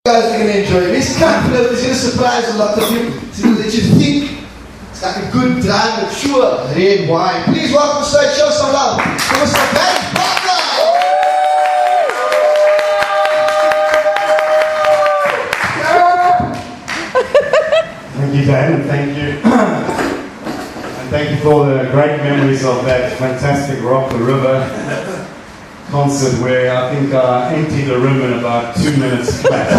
You guys are going to enjoy it. This campfire is going to surprise a lot of you. It's going to let you think. It's like a good dry, mature red wine. Please welcome to stage, show some love to Mr. Ben Butler. Thank you, Dan, and thank you. And thank you for the great memories of that fantastic Rock the River concert where I think I emptied the room in about 2 minutes flat.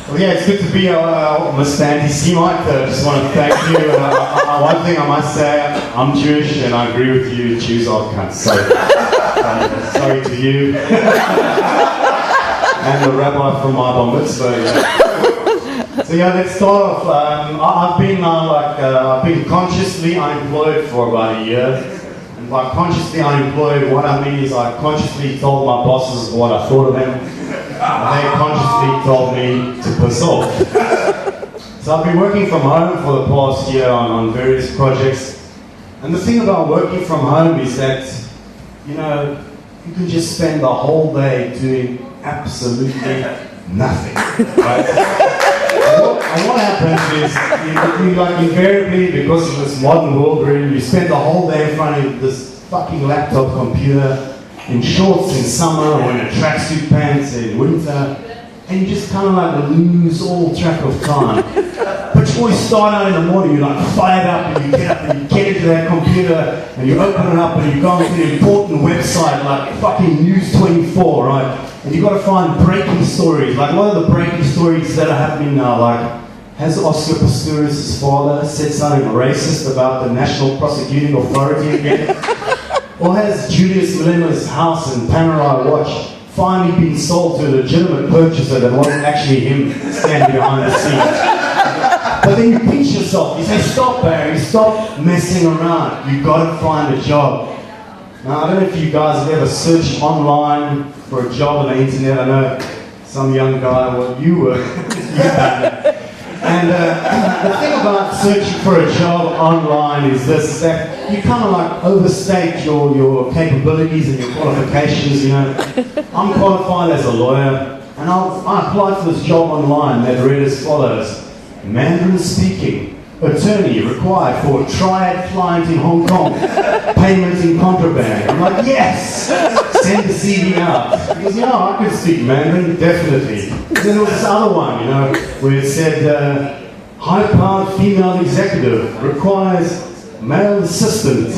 Well, yeah, it's good to be Mr. Anti-Semite. Just want to thank you. One thing I must say, I'm Jewish and I agree with you, Jews are cunts. So, sorry to you. And the rabbi from my bar mitzvah. So yeah, let's start off. I've been consciously unemployed for about a year. And by consciously unemployed, what I mean is I consciously told my bosses what I thought of them. And they consciously told me to piss off. So I've been working from home for the past year on various projects. And the thing about working from home is that, you know, you can just spend the whole day doing absolutely nothing, right? And what happens is, you like invariably, because of this modern world, really, you spend the whole day in front of this fucking laptop computer, in shorts in summer, or in a tracksuit pants in winter, and you just kind of like lose all track of time. But you always start out in the morning, you're like fired up, and you get up and you get into that computer, and you open it up, and you go into an important website like fucking News 24, right? And you've got to find breaking stories. Like, what are the breaking stories that are happening now? Like, has Oscar Pistorius' father said something racist about the National Prosecuting Authority again? Or has Julius Malema's house in Panerai Watch finally been sold to a legitimate purchaser that wasn't actually him standing behind the scenes? But then you pinch yourself. You say, stop, Barry, stop messing around. You've got to find a job. Now, I don't know if you guys have ever searched online for a job on the internet. I know some young guy, well, you were. And the thing about searching for a job online is this, that you kind of like overstate your capabilities and your qualifications, you know. I'm qualified as a lawyer, and I applied for this job online that read as follows: Mandarin speaking, attorney required for triad client in Hong Kong, payment in contraband. I'm like, yes! Send the CV out. Because, you know, I could speak Mandarin, definitely. Then there was this other one, you know, where it said, high-powered female executive requires male assistant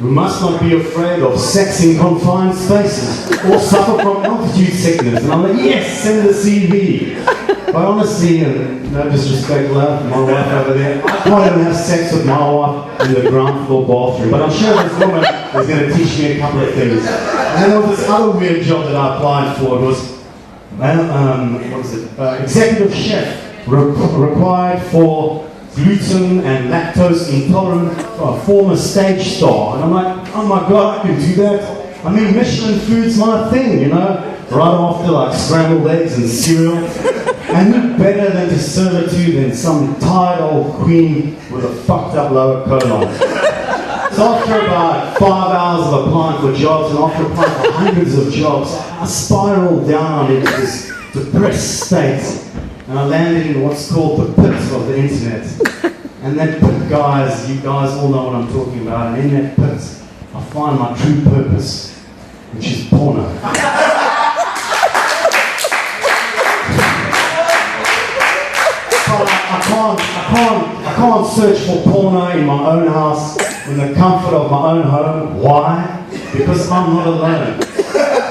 who must not be afraid of sex in confined spaces or suffer from altitude sickness. And I'm like, yes, send the CV. But honestly, no disrespect, love, my wife over there, I can't even have sex with my wife in the ground floor bathroom. But I'm sure this woman is going to teach me a couple of things. And then there was this other weird job that I applied for. It was, executive chef required for gluten and lactose intolerant former stage star. And I'm like, oh my God, I can do that. I mean, Michelin food's my thing, you know, right after like scrambled eggs and cereal. And who better than to serve it to you than some tired old queen with a fucked up lower colon. So after about 5 hours of applying for jobs and after applying for hundreds of jobs, I spiraled down into this depressed state. And I landed in what's called the pit of the internet. And that pit, guys, you guys all know what I'm talking about. And in that pit, I find my true purpose, which is porno. I can't search for porno in my own house, in the comfort of my own home. Why? Because I'm not alone.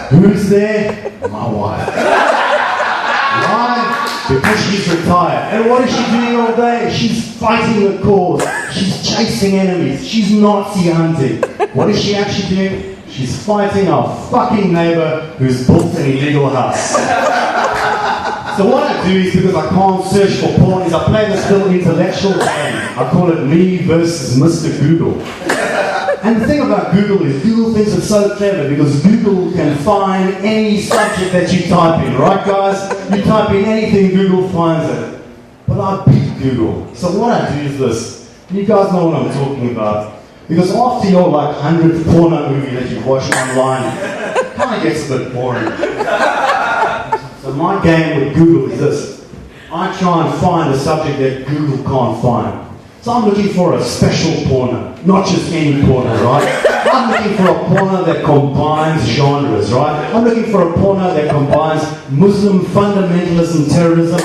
Who's there? My wife. Why? Because she's retired. And what is she doing all day? She's fighting the cause. She's chasing enemies. She's Nazi hunting. What is she actually doing? She's fighting our fucking neighbor who's built an illegal house. So what I do is, because I can't search for porn, is I play this little intellectual game. I call it me versus Mr. Google. And the thing about Google is, Google thinks it's so clever because Google can find any subject that you type in, right guys? You type in anything, Google finds it. But I beat Google. So what I do is this. You guys know what I'm talking about. Because after your like 100th porno movie that you've watched online, it kind of gets a bit boring. So my game with Google is this. I try and find a subject that Google can't find. So I'm looking for a special porno, not just any porno, right? I'm looking for a porno that combines genres, right? I'm looking for a porno that combines Muslim fundamentalism, terrorism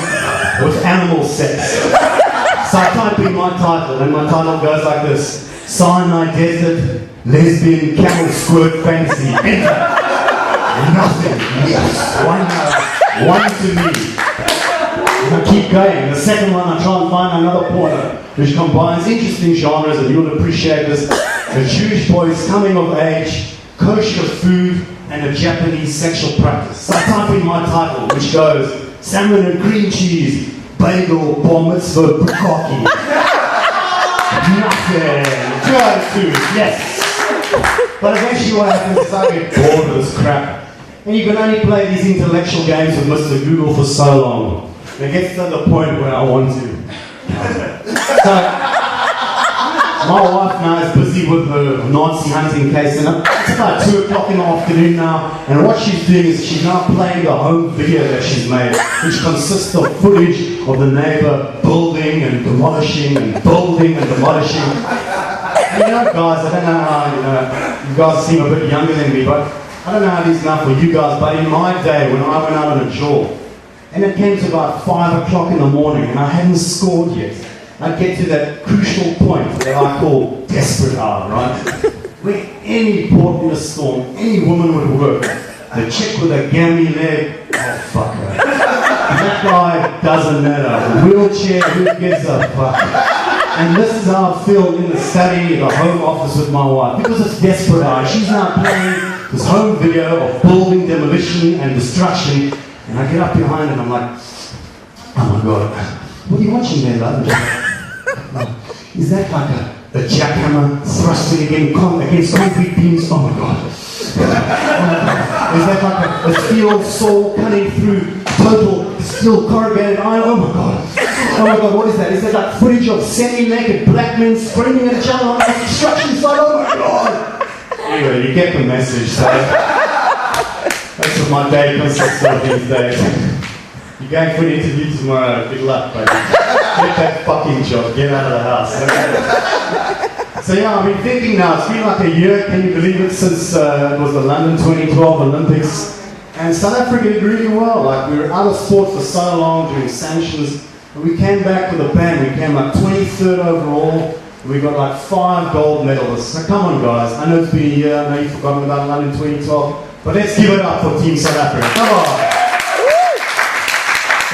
with animal sex. So I type in my title, and my title goes like this. Sinai Desert, lesbian camel squirt fantasy. Enter. Nothing. Yes. One to me. And I keep going. The second one, I try and find another porno which combines interesting genres, and you'll appreciate this. A Jewish boy's coming of age, kosher food, and a Japanese sexual practice. So I type in my title, which goes salmon and cream cheese, bagel, bar mitzvah, bukkake. Nothing. Good food, yes. But eventually what happens is I get bored of this crap. And you can only play these intellectual games with Mr. Google for so long. It gets to the point where I want to. So, my wife now is busy with her Nazi hunting case, and it's about 2 o'clock in the afternoon now, and what she's doing is she's now playing the home video that she's made, which consists of footage of the neighbor building and demolishing and building and demolishing. And you know, guys, I don't know how, you guys seem a bit younger than me, but I don't know how it is now for you guys, but in my day, when I went out on a jaw, and it came to about 5 o'clock in the morning, and I hadn't scored yet, I'd get to that crucial point that I call desperate hour, right? Where any port in a storm, any woman would work. The chick with a gammy leg, oh fuck her. That guy doesn't matter. Wheelchair, who gives a fuck? And this is how I feel in the study, the home office with my wife. Because it's desperate hour. She's now playing this home video of building, demolition, and destruction. And I get up behind and I'm like, oh my God, what are you watching there, love? Is that like a jackhammer thrusting against concrete beams? Oh my God. Oh my God. Is that like a steel saw cutting through total steel corrugated iron? Oh my God. Oh my God, what is that? Is that like footage of semi-naked black men screaming at each other on the construction site? Oh my God. Anyway, you get the message, so that's what my day consists of these days. You're going for an interview tomorrow, good luck, baby. Get that fucking job, get out of the house. Okay? So yeah, I've been thinking now, it's been like a year, can you believe it, since it was the London 2012 Olympics. And South Africa did really well, like we were out of sport for so long during sanctions. And we came back with a bang, we came like 23rd overall. We got like 5 gold medalists. So come on guys, I know it's been a year, I know you've forgotten about London 2012, but let's give it up for Team South Africa, come on.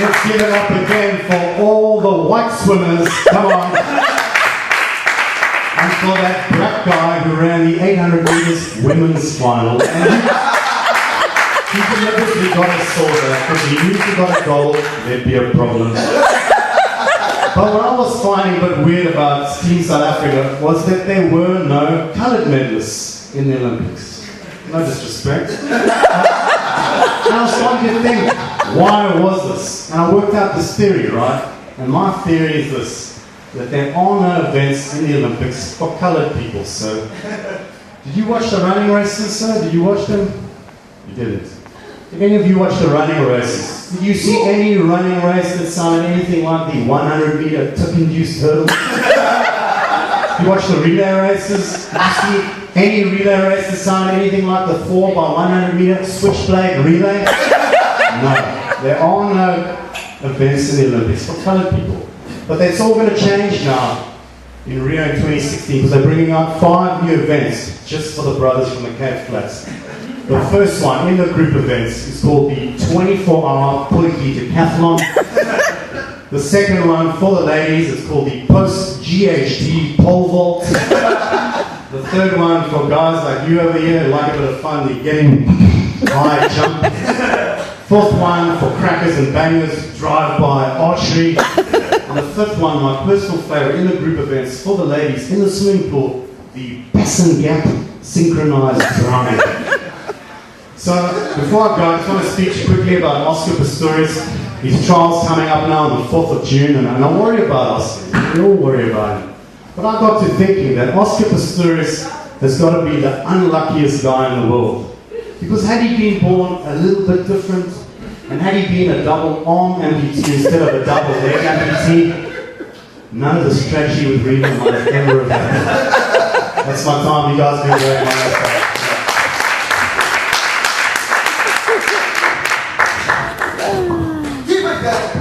Let's give it up again for all the white swimmers, come on. And for that black guy who ran the 800 meters women's final. And he deliberately got a silver, because he knew if he got a gold, there'd be a problem. But what I was finding a bit weird about Team South Africa was that there were no coloured medalists in the Olympics. No disrespect. And I was starting to think, why was this? And I worked out this theory, right? And my theory is this, that there are no events in the Olympics for coloured people. So, did you watch the running races, sir? Did you watch them? You didn't. Did any of you watch the running races? Did you see any running race that sounded anything like the 100-meter tip-induced hurdle? Did you watch the relay races? Did you see any relay race that sounded anything like the 4 by 100-meter switchblade relay? No. There are no events in the Olympics for coloured people. But that's all going to change now in Rio in 2016, because they're bringing out 5 new events just for the brothers from the Cape Flats. The first one in the group events is called the 24-hour Poiki Decathlon. The second one for the ladies is called the post-GHD pole vault. The third one for guys like you over here who like a bit of fun, the getting high jump. Fourth one for crackers and bangers, drive-by archery. And the fifth one, my personal favourite in the group events for the ladies in the swimming pool, the Basin Gap synchronized drowning. So, before I go, I just want to speak quickly about Oscar Pistorius. His trial's coming up now on the 4th of June, and I worry about Oscar. We all worry about him. But I got to thinking that Oscar Pistorius has got to be the unluckiest guy in the world. Because had he been born a little bit different, And had he been a double arm amputee instead of a double leg amputee, none of the strategy with Reba might have ever have happened. That's my time. You guys have been very nice. Keep it going.